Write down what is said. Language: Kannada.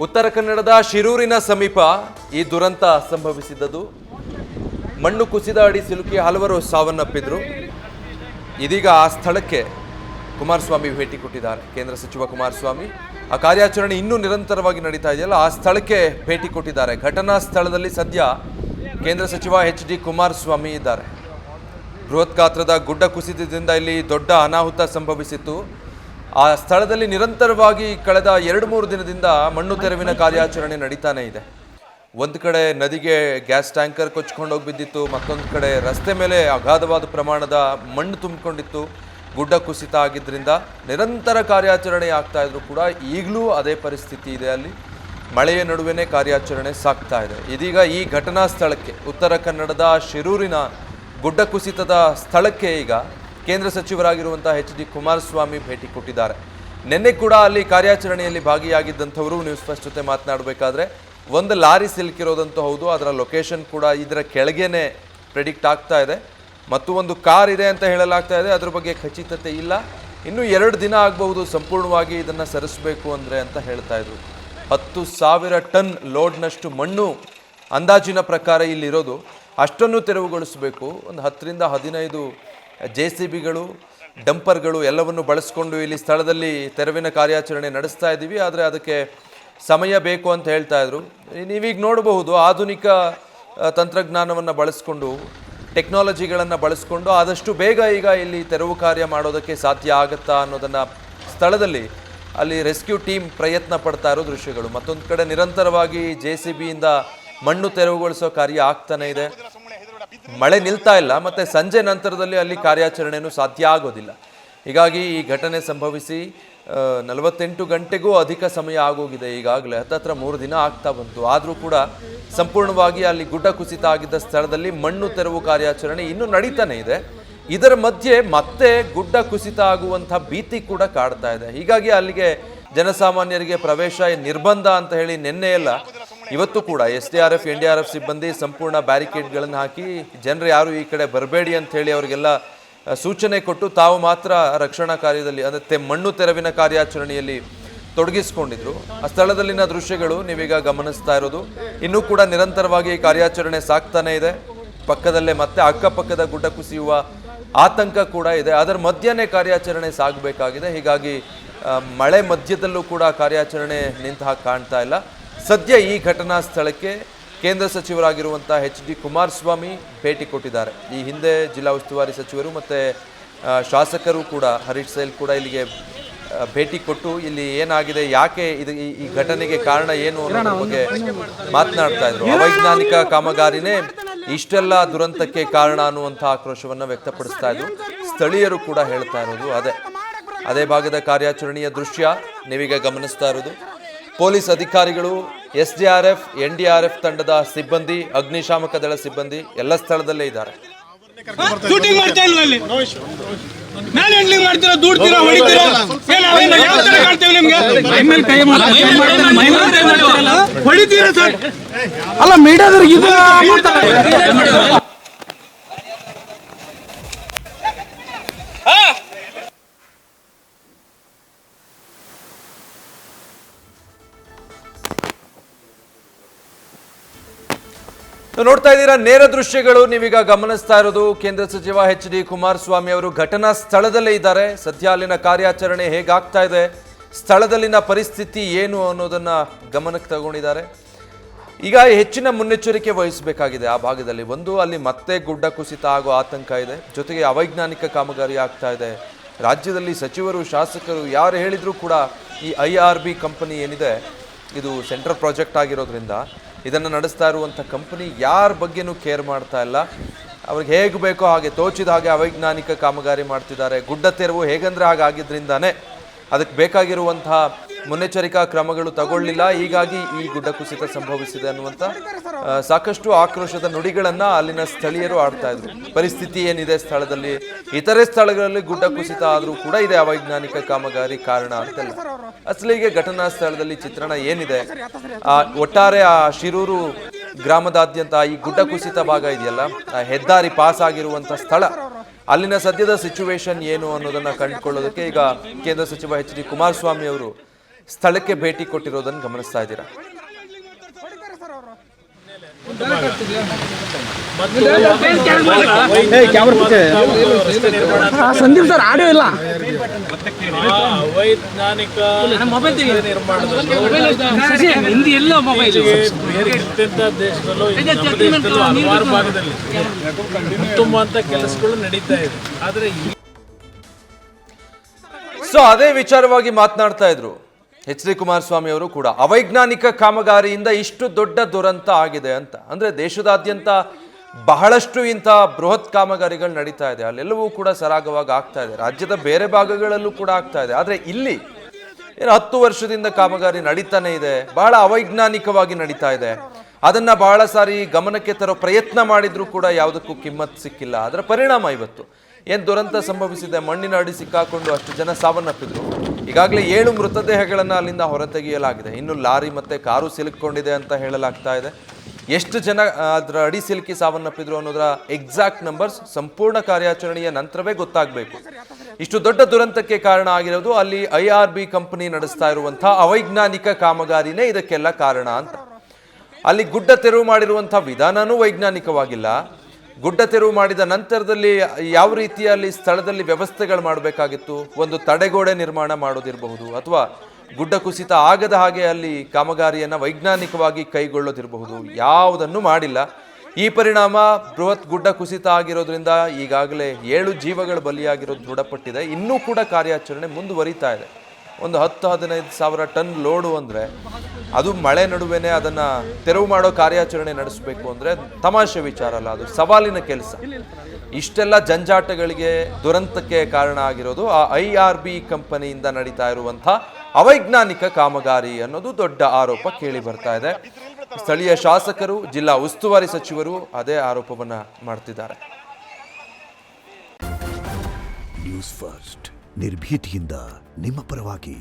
ಉತ್ತರ ಕನ್ನಡದ ಶಿರೂರಿನ ಸಮೀಪ ಈ ದುರಂತ ಸಂಭವಿಸಿದ್ದು. ಮಣ್ಣು ಕುಸಿದ ಅಡಿ ಸಿಲುಕಿ ಹಲವರು ಸಾವನ್ನಪ್ಪಿದ್ರು. ಇದೀಗ ಆ ಸ್ಥಳಕ್ಕೆ ಕುಮಾರಸ್ವಾಮಿ ಭೇಟಿ ಕೊಟ್ಟಿದ್ದಾರೆ. ಕೇಂದ್ರ ಸಚಿವ ಕುಮಾರಸ್ವಾಮಿ ಆ ಕಾರ್ಯಾಚರಣೆ ಇನ್ನೂ ನಿರಂತರವಾಗಿ ನಡೀತಾ ಇದೆಯಲ್ಲ, ಆ ಸ್ಥಳಕ್ಕೆ ಭೇಟಿ ಕೊಟ್ಟಿದ್ದಾರೆ. ಘಟನಾ ಸ್ಥಳದಲ್ಲಿ ಸದ್ಯ ಕೇಂದ್ರ ಸಚಿವ ಎಚ್.ಡಿ. ಕುಮಾರಸ್ವಾಮಿ ಇದ್ದಾರೆ. ಬೃಹತ್ ಗಾತ್ರದ ಗುಡ್ಡ ಕುಸಿತದಿಂದ ಇಲ್ಲಿ ದೊಡ್ಡ ಅನಾಹುತ ಸಂಭವಿಸಿತ್ತು. ಆ ಸ್ಥಳದಲ್ಲಿ ನಿರಂತರವಾಗಿ ಕಳೆದ 2-3 ದಿನದಿಂದ ಮಣ್ಣು ತೆರವಿನ ಕಾರ್ಯಾಚರಣೆ ನಡೀತಾನೆ ಇದೆ. ಒಂದು ಕಡೆ ನದಿಗೆ ಗ್ಯಾಸ್ ಟ್ಯಾಂಕರ್ ಕೊಚ್ಕೊಂಡು ಹೋಗಿ ಬಿದ್ದಿತ್ತು, ಮತ್ತೊಂದು ಕಡೆ ರಸ್ತೆ ಮೇಲೆ ಅಗಾಧವಾದ ಪ್ರಮಾಣದ ಮಣ್ಣು ತುಂಬಿಕೊಂಡಿತ್ತು. ಗುಡ್ಡ ಕುಸಿತ ಆಗಿದ್ದರಿಂದ ನಿರಂತರ ಕಾರ್ಯಾಚರಣೆ ಆಗ್ತಾ ಇದ್ರು ಕೂಡ ಈಗಲೂ ಅದೇ ಪರಿಸ್ಥಿತಿ ಇದೆ. ಅಲ್ಲಿ ಮಳೆಯ ನಡುವೆನೇ ಕಾರ್ಯಾಚರಣೆ ಸಾಗ್ತಾ ಇದೆ. ಇದೀಗ ಈ ಘಟನಾ ಸ್ಥಳಕ್ಕೆ, ಉತ್ತರ ಕನ್ನಡದ ಶಿರೂರಿನ ಗುಡ್ಡ ಕುಸಿತದ ಸ್ಥಳಕ್ಕೆ ಈಗ ಕೇಂದ್ರ ಸಚಿವರಾಗಿರುವಂಥ ಎಚ್.ಡಿ. ಕುಮಾರಸ್ವಾಮಿ ಭೇಟಿ ಕೊಟ್ಟಿದ್ದಾರೆ. ನಿನ್ನೆ ಕೂಡ ಅಲ್ಲಿ ಕಾರ್ಯಾಚರಣೆಯಲ್ಲಿ ಭಾಗಿಯಾಗಿದ್ದಂಥವರು ನ್ಯೂಸ್ ಫಸ್ಟ್ ಜೊತೆ ಮಾತನಾಡಬೇಕಾದ್ರೆ ಒಂದು ಲಾರಿ ಸಿಲುಕಿರೋದಂತೂ ಹೌದು, ಅದರ ಲೊಕೇಶನ್ ಕೂಡ ಇದರ ಕೆಳಗೇನೆ ಪ್ರೆಡಿಕ್ಟ್ ಆಗ್ತಾ ಇದೆ. ಮತ್ತು ಒಂದು ಕಾರ್ ಇದೆ ಅಂತ ಹೇಳಲಾಗ್ತಾ ಇದೆ, ಅದ್ರ ಬಗ್ಗೆ ಖಚಿತತೆ ಇಲ್ಲ. ಇನ್ನೂ 2 ದಿನ ಆಗಬಹುದು ಸಂಪೂರ್ಣವಾಗಿ ಇದನ್ನು ಸರಿಸಬೇಕು ಅಂದರೆ ಅಂತ ಹೇಳ್ತಾ ಇದ್ರು. 10,000 ಟನ್ ಲೋಡ್ನಷ್ಟು ಮಣ್ಣು ಅಂದಾಜಿನ ಪ್ರಕಾರ ಇಲ್ಲಿರೋದು. ಅಷ್ಟನ್ನು ತೆರವುಗೊಳಿಸಬೇಕು. ಒಂದು 10ರಿಂದ 15 JCBಗಳು, ಡಂಪರ್ಗಳು ಎಲ್ಲವನ್ನು ಬಳಸ್ಕೊಂಡು ಇಲ್ಲಿ ಸ್ಥಳದಲ್ಲಿ ತೆರವಿನ ಕಾರ್ಯಾಚರಣೆ ನಡೆಸ್ತಾ ಇದ್ದೀವಿ. ಆದರೆ ಅದಕ್ಕೆ ಸಮಯ ಬೇಕು ಅಂತ ಹೇಳ್ತಾ ಇದ್ರು. ನೀವೀಗ ನೋಡಬಹುದು, ಆಧುನಿಕ ತಂತ್ರಜ್ಞಾನವನ್ನು ಬಳಸ್ಕೊಂಡು, ಟೆಕ್ನಾಲಜಿಗಳನ್ನು ಬಳಸ್ಕೊಂಡು ಆದಷ್ಟು ಬೇಗ ಈಗ ಇಲ್ಲಿ ತೆರವು ಕಾರ್ಯ ಮಾಡೋದಕ್ಕೆ ಸಾಧ್ಯ ಆಗುತ್ತಾ ಅನ್ನೋದನ್ನು ಸ್ಥಳದಲ್ಲಿ ಅಲ್ಲಿ ರೆಸ್ಕ್ಯೂ ಟೀಮ್ ಪ್ರಯತ್ನ ಪಡ್ತಾ ಇರೋ ದೃಶ್ಯಗಳು. ಮತ್ತೊಂದು ಕಡೆ ನಿರಂತರವಾಗಿ JCBಯಿಂದ ಮಣ್ಣು ತೆರವುಗೊಳಿಸೋ ಕಾರ್ಯ ಆಗ್ತಾನೆ ಇದೆ. ಮಳೆ ನಿಲ್ತಾ ಇಲ್ಲ, ಮತ್ತು ಸಂಜೆ ನಂತರದಲ್ಲಿ ಅಲ್ಲಿ ಕಾರ್ಯಾಚರಣೆಯೂ ಸಾಧ್ಯ ಆಗೋದಿಲ್ಲ. ಹೀಗಾಗಿ ಈ ಘಟನೆ ಸಂಭವಿಸಿ 48 ಗಂಟೆಗೂ ಅಧಿಕ ಸಮಯ ಆಗೋಗಿದೆ. ಈಗಾಗಲೇ ಹತ್ತತ್ರ 3 ದಿನ ಆಗ್ತಾ ಬಂತು. ಆದರೂ ಕೂಡ ಸಂಪೂರ್ಣವಾಗಿ ಅಲ್ಲಿ ಗುಡ್ಡ ಕುಸಿತ ಆಗಿದ್ದ ಸ್ಥಳದಲ್ಲಿ ಮಣ್ಣು ತೆರವು ಕಾರ್ಯಾಚರಣೆ ಇನ್ನೂ ನಡೀತಾನೆ ಇದೆ. ಇದರ ಮಧ್ಯೆ ಮತ್ತೆ ಗುಡ್ಡ ಕುಸಿತ ಆಗುವಂಥ ಭೀತಿ ಕೂಡ ಕಾಡ್ತಾ ಇದೆ. ಹೀಗಾಗಿ ಅಲ್ಲಿಗೆ ಜನಸಾಮಾನ್ಯರಿಗೆ ಪ್ರವೇಶ ನಿರ್ಬಂಧ ಅಂತ ಹೇಳಿ ನಿನ್ನೆ ಎಲ್ಲ ಇವತ್ತು ಕೂಡ SDRF NDRF ಸಿಬ್ಬಂದಿ ಸಂಪೂರ್ಣ ಬ್ಯಾರಿಕೇಡ್ಗಳನ್ನು ಹಾಕಿ ಜನರು ಯಾರು ಈ ಕಡೆ ಬರಬೇಡಿ ಅಂತ ಹೇಳಿ ಅವರಿಗೆಲ್ಲ ಸೂಚನೆ ಕೊಟ್ಟು ತಾವು ಮಾತ್ರ ರಕ್ಷಣಾ ಕಾರ್ಯದಲ್ಲಿ ಅಂದರೆ ಮಣ್ಣು ತೆರವಿನ ಕಾರ್ಯಾಚರಣೆಯಲ್ಲಿ ತೊಡಗಿಸಿಕೊಂಡಿದ್ರು. ಆ ಸ್ಥಳದಲ್ಲಿನ ದೃಶ್ಯಗಳು ನೀವೀಗ ಗಮನಿಸ್ತಾ ಇರೋದು. ಇನ್ನೂ ಕೂಡ ನಿರಂತರವಾಗಿ ಕಾರ್ಯಾಚರಣೆ ಸಾಗ್ತಾನೆ ಇದೆ. ಪಕ್ಕದಲ್ಲೇ ಮತ್ತೆ ಅಕ್ಕಪಕ್ಕದ ಗುಡ್ಡ ಕುಸಿಯುವ ಆತಂಕ ಕೂಡ ಇದೆ. ಅದರ ಮಧ್ಯನೇ ಕಾರ್ಯಾಚರಣೆ ಸಾಗಬೇಕಾಗಿದೆ. ಹೀಗಾಗಿ ಮಳೆ ಮಧ್ಯದಲ್ಲೂ ಕೂಡ ಕಾರ್ಯಾಚರಣೆ ನಿಂತ ಹಾಗೆ ಕಾಣ್ತಾ ಇಲ್ಲ. ಸದ್ಯ ಈ ಘಟನಾ ಸ್ಥಳಕ್ಕೆ ಕೇಂದ್ರ ಸಚಿವರಾಗಿರುವಂಥ ಎಚ್.ಡಿ. ಕುಮಾರಸ್ವಾಮಿ ಭೇಟಿ ಕೊಟ್ಟಿದ್ದಾರೆ. ಈ ಹಿಂದೆ ಜಿಲ್ಲಾ ಉಸ್ತುವಾರಿ ಸಚಿವರು ಮತ್ತು ಶಾಸಕರು ಕೂಡ, ಹರೀಶ್ ಸೈಲ್ ಕೂಡ ಇಲ್ಲಿಗೆ ಭೇಟಿ ಕೊಟ್ಟು ಇಲ್ಲಿ ಏನಾಗಿದೆ, ಯಾಕೆ ಇದು ಈ ಘಟನೆಗೆ ಕಾರಣ ಏನು ಅನ್ನೋದ್ರ ಬಗ್ಗೆ ಮಾತನಾಡ್ತಾ ಇದ್ರು. ಅವೈಜ್ಞಾನಿಕ ಕಾಮಗಾರಿನೇ ಇಷ್ಟೆಲ್ಲ ದುರಂತಕ್ಕೆ ಕಾರಣ ಅನ್ನುವಂಥ ಆಕ್ರೋಶವನ್ನು ವ್ಯಕ್ತಪಡಿಸ್ತಾ ಇದ್ರು. ಸ್ಥಳೀಯರು ಕೂಡ ಹೇಳ್ತಾ ಇರೋದು ಅದೇ ಭಾಗದ ಕಾರ್ಯಾಚರಣೆಯ ದೃಶ್ಯ ನೀವೀಗ ಗಮನಿಸ್ತಾ ಇರೋದು. ಪೊಲೀಸ್ ಅಧಿಕಾರಿಗಳು, SDRF NDRF ತಂಡದ ಸಿಬ್ಬಂದಿ, ಅಗ್ನಿಶಾಮಕ ದಳ ಸಿಬ್ಬಂದಿ ಎಲ್ಲ ಸ್ಥಳದಲ್ಲೇ ಇದ್ದಾರೆ. ಶೂಟಿಂಗ್ ಮಾಡ್ತಾ ಇಲ್ವಾ ಅಲ್ಲಿ? ಮ್ಯಾನ್ ಹ್ಯಾಂಡ್ಲಿಂಗ್ ಮಾಡ್ತೀರಾ, ದೂಡ್ತೀರಾ, ಹೊಡಿತೀರಾ? ಯಾವ ತರ ಕಾಣ್ತೇವೆ ನಿಮ್ಗೆ? ಹೊಡಿತೀರಾ ಸರ್? ಅಲ್ಲ ಮೀಡಿಯಾದವ್ರಿಗೆ ಇದು ನೋಡ್ತಾ ಇದ್ದೀರಾ ನೇರ ದೃಶ್ಯಗಳು ನೀವೀಗ ಗಮನಿಸ್ತಾ ಇರೋದು. ಕೇಂದ್ರ ಸಚಿವ ಎಚ್.ಡಿ. ಕುಮಾರಸ್ವಾಮಿ ಅವರು ಘಟನಾ ಸ್ಥಳದಲ್ಲೇ ಇದ್ದಾರೆ. ಸದ್ಯ ಅಲ್ಲಿನ ಕಾರ್ಯಾಚರಣೆ ಹೇಗಾಗ್ತಾ ಇದೆ, ಸ್ಥಳದಲ್ಲಿನ ಪರಿಸ್ಥಿತಿ ಏನು ಅನ್ನೋದನ್ನ ಗಮನಕ್ಕೆ ತಗೊಂಡಿದ್ದಾರೆ. ಈಗ ಹೆಚ್ಚಿನ ಮುನ್ನೆಚ್ಚರಿಕೆ ವಹಿಸಬೇಕಾಗಿದೆ ಆ ಭಾಗದಲ್ಲಿ. ಒಂದು, ಅಲ್ಲಿ ಮತ್ತೆ ಗುಡ್ಡ ಕುಸಿತ ಆಗೋ ಆತಂಕ ಇದೆ. ಜೊತೆಗೆ ಅವೈಜ್ಞಾನಿಕ ಕಾಮಗಾರಿ ಆಗ್ತಾ ಇದೆ. ರಾಜ್ಯದಲ್ಲಿ ಸಚಿವರು, ಶಾಸಕರು ಯಾರು ಹೇಳಿದ್ರು ಕೂಡ ಈ IRB ಕಂಪನಿ ಏನಿದೆ, ಇದು ಸೆಂಟ್ರಲ್ ಪ್ರಾಜೆಕ್ಟ್ ಆಗಿರೋದ್ರಿಂದ ಇದನ್ನು ನಡೆಸ್ತಾ ಇರುವಂಥ ಕಂಪನಿ ಯಾರ ಬಗ್ಗೆನೂ ಕೇರ್ ಮಾಡ್ತಾ ಇಲ್ಲ. ಅವ್ರಿಗೆ ಹೇಗೆ ಬೇಕೋ ಹಾಗೆ ತೋಚಿದ ಹಾಗೆ ಅವೈಜ್ಞಾನಿಕ ಕಾಮಗಾರಿ ಮಾಡ್ತಿದ್ದಾರೆ. ಗುಡ್ಡ ತೆರವು ಹೇಗಂದ್ರೆ ಹಾಗಾಗಿದ್ದರಿಂದಾನೇ ಅದಕ್ಕೆ ಬೇಕಾಗಿರುವಂತಹ ಮುನ್ನೆಚ್ಚರಿಕಾ ಕ್ರಮಗಳು ತಗೊಳ್ಳಿಲ್ಲ. ಹೀಗಾಗಿ ಈ ಗುಡ್ಡ ಕುಸಿತ ಸಂಭವಿಸಿದೆ ಅನ್ನುವಂಥ ಸಾಕಷ್ಟು ಆಕ್ರೋಶದ ನುಡಿಗಳನ್ನು ಅಲ್ಲಿನ ಸ್ಥಳೀಯರು ಆಡ್ತಾ ಇದ್ರು. ಪರಿಸ್ಥಿತಿ ಏನಿದೆ ಸ್ಥಳದಲ್ಲಿ, ಇತರೆ ಸ್ಥಳಗಳಲ್ಲಿ ಗುಡ್ಡ ಕುಸಿತ ಆದರೂ ಕೂಡ ಇದೆ ಅವೈಜ್ಞಾನಿಕ ಕಾಮಗಾರಿ ಕಾರಣ ಅಂತೆಲ್ಲ. ಅಸಲಿಗೆ ಘಟನಾ ಸ್ಥಳದಲ್ಲಿ ಚಿತ್ರಣ ಏನಿದೆ, ಒಟ್ಟಾರೆ ಆ ಶಿರೂರು ಗ್ರಾಮದಾದ್ಯಂತ ಈ ಗುಡ್ಡ ಕುಸಿತ ಭಾಗ ಇದೆಯಲ್ಲ, ಹೆದ್ದಾರಿ ಪಾಸ್ ಆಗಿರುವಂಥ ಸ್ಥಳ, ಅಲ್ಲಿನ ಸದ್ಯದ ಸಿಚುವೇಶನ್ ಏನು ಅನ್ನೋದನ್ನ ಕಂಡುಕೊಳ್ಳೋದಕ್ಕೆ ಈಗ ಕೇಂದ್ರ ಸಚಿವ ಎಚ್.ಡಿ. ಕುಮಾರಸ್ವಾಮಿ ಅವರು ಸ್ಥಳಕ್ಕೆ ಭೇಟಿ ಕೊಟ್ಟಿರೋದನ್ನು ಗಮನಿಸ್ತಾ ಇದ್ದೀರಾ. ಸಂದೀಪ್ ಸರ್ ಆಡಿಯೋ ಇಲ್ಲ. ಅವೈಜ್ಞಾನಿಕ ನಿರ್ಮಾಣದಲ್ಲಿ ಎಂತೆಂಥ ದೇಶದಲ್ಲೂ ಹಲವಾರು ಭಾಗದಲ್ಲಿ ತುಂಬುವಂಥ ಕೆಲಸಗಳು ನಡೀತಾ ಇದೆ. ಆದರೆ ಸೊ ಅದೇ ವಿಚಾರವಾಗಿ ಮಾತನಾಡ್ತಾ ಇದ್ರು ಎಚ್.ಡಿ. ಕುಮಾರಸ್ವಾಮಿ ಅವರು ಕೂಡ. ಅವೈಜ್ಞಾನಿಕ ಕಾಮಗಾರಿಯಿಂದ ಇಷ್ಟು ದೊಡ್ಡ ದುರಂತ ಆಗಿದೆ ಅಂತ. ಅಂದ್ರೆ ದೇಶದಾದ್ಯಂತ ಬಹಳಷ್ಟು ಇಂಥ ಬೃಹತ್ ಕಾಮಗಾರಿಗಳು ನಡೀತಾ ಇದೆ, ಅಲ್ಲೆಲ್ಲವೂ ಕೂಡ ಸರಾಗವಾಗಿ ಆಗ್ತಾ ಇದೆ, ರಾಜ್ಯದ ಬೇರೆ ಭಾಗಗಳಲ್ಲೂ ಕೂಡ ಆಗ್ತಾ ಇದೆ. ಆದ್ರೆ ಇಲ್ಲಿ ಏನು 10 ವರ್ಷದಿಂದ ಕಾಮಗಾರಿ ನಡೀತಾನೆ ಇದೆ, ಬಹಳ ಅವೈಜ್ಞಾನಿಕವಾಗಿ ನಡೀತಾ ಇದೆ. ಅದನ್ನ ಬಹಳ ಸಾರಿ ಗಮನಕ್ಕೆ ತರೋ ಪ್ರಯತ್ನ ಮಾಡಿದ್ರು ಕೂಡ ಯಾವುದಕ್ಕೂ ಕಿಮ್ಮತ್ ಸಿಕ್ಕಿಲ್ಲ. ಅದರ ಪರಿಣಾಮ ಇವತ್ತು ಏನ್ ದುರಂತ ಸಂಭವಿಸಿದೆ, ಮಣ್ಣಿನ ಅಡಿ ಸಿಕ್ಕಾಕೊಂಡು ಅಷ್ಟು ಜನ ಸಾವನ್ನಪ್ಪಿದ್ರು. ಈಗಾಗಲೇ 7 ಮೃತದೇಹಗಳನ್ನು ಅಲ್ಲಿಂದ ಹೊರತೆಗೆಯಲಾಗಿದೆ. ಇನ್ನು ಲಾರಿ ಮತ್ತೆ ಕಾರು ಸಿಲುಕೊಂಡಿದೆ ಅಂತ ಹೇಳಲಾಗ್ತಾ ಇದೆ. ಎಷ್ಟು ಜನ ಅದರ ಅಡಿ ಸಿಲುಕಿ ಸಾವನ್ನಪ್ಪಿದ್ರು ಅನ್ನೋದರ ಎಕ್ಸಾಕ್ಟ್ ನಂಬರ್ಸ್ ಸಂಪೂರ್ಣ ಕಾರ್ಯಾಚರಣೆಯ ನಂತರವೇ ಗೊತ್ತಾಗಬೇಕು. ಇಷ್ಟು ದೊಡ್ಡ ದುರಂತಕ್ಕೆ ಕಾರಣ ಆಗಿರೋದು ಅಲ್ಲಿ IRB ಕಂಪನಿ ನಡೆಸ್ತಾ ಇರುವಂತಹ ಅವೈಜ್ಞಾನಿಕ ಕಾಮಗಾರಿನೇ ಇದಕ್ಕೆಲ್ಲ ಕಾರಣ ಅಂತ. ಅಲ್ಲಿ ಗುಡ್ಡ ತೆರವು ಮಾಡಿರುವಂತಹ ವಿಧಾನನೂ ವೈಜ್ಞಾನಿಕವಾಗಿಲ್ಲ. ಗುಡ್ಡ ತೆರವು ಮಾಡಿದ ನಂತರದಲ್ಲಿ ಯಾವ ರೀತಿಯಲ್ಲಿ ಸ್ಥಳದಲ್ಲಿ ವ್ಯವಸ್ಥೆಗಳು ಮಾಡಬೇಕಾಗಿತ್ತು, ಒಂದು ತಡೆಗೋಡೆ ನಿರ್ಮಾಣ ಮಾಡೋದಿರಬಹುದು, ಅಥವಾ ಗುಡ್ಡ ಕುಸಿತ ಆಗದ ಹಾಗೆ ಅಲ್ಲಿ ಕಾಮಗಾರಿಯನ್ನು ವೈಜ್ಞಾನಿಕವಾಗಿ ಕೈಗೊಳ್ಳೋದಿರಬಹುದು, ಯಾವುದನ್ನು ಮಾಡಿಲ್ಲ. ಈ ಪರಿಣಾಮ ಬೃಹತ್ ಗುಡ್ಡ ಕುಸಿತ ಆಗಿರೋದ್ರಿಂದ ಈಗಾಗಲೇ 7 ಜೀವಗಳು ಬಲಿಯಾಗಿರೋದು ದೃಢಪಟ್ಟಿದೆ. ಇನ್ನೂ ಕೂಡ ಕಾರ್ಯಾಚರಣೆ ಮುಂದುವರಿತಾ ಇದೆ. ಒಂದು 10-15 ಸಾವಿರ ಟನ್ ಲೋಡು ಅಂದರೆ ಅದು ಮಳೆ ನಡುವೆನೇ ಅದನ್ನು ತೆರವು ಮಾಡೋ ಕಾರ್ಯಾಚರಣೆ ನಡೆಸಬೇಕು ಅಂದರೆ ತಮಾಷೆ ವಿಚಾರ ಅಲ್ಲ, ಅದು ಸವಾಲಿನ ಕೆಲಸ. ಇಷ್ಟೆಲ್ಲ ಜಂಜಾಟಗಳಿಗೆ ದುರಂತಕ್ಕೆ ಕಾರಣ ಆಗಿರೋದು ಆ IRB ಕಂಪನಿಯಿಂದ ನಡೀತಾ ಇರುವಂಥ ಅವೈಜ್ಞಾನಿಕ ಕಾಮಗಾರಿ ಅನ್ನೋದು ದೊಡ್ಡ ಆರೋಪ ಕೇಳಿ ಬರ್ತಾ ಇದೆ. ಸ್ಥಳೀಯ ಶಾಸಕರು, ಜಿಲ್ಲಾ ಉಸ್ತುವಾರಿ ಸಚಿವರು ಅದೇ ಆರೋಪವನ್ನು ಮಾಡ್ತಿದ್ದಾರೆ. ನ್ಯೂಸ್ ಫಸ್ಟ್ ನಿರ್ಭೀತಿಯಿಂದ ನಿಮ್ಮ ಪರವಾಗಿ.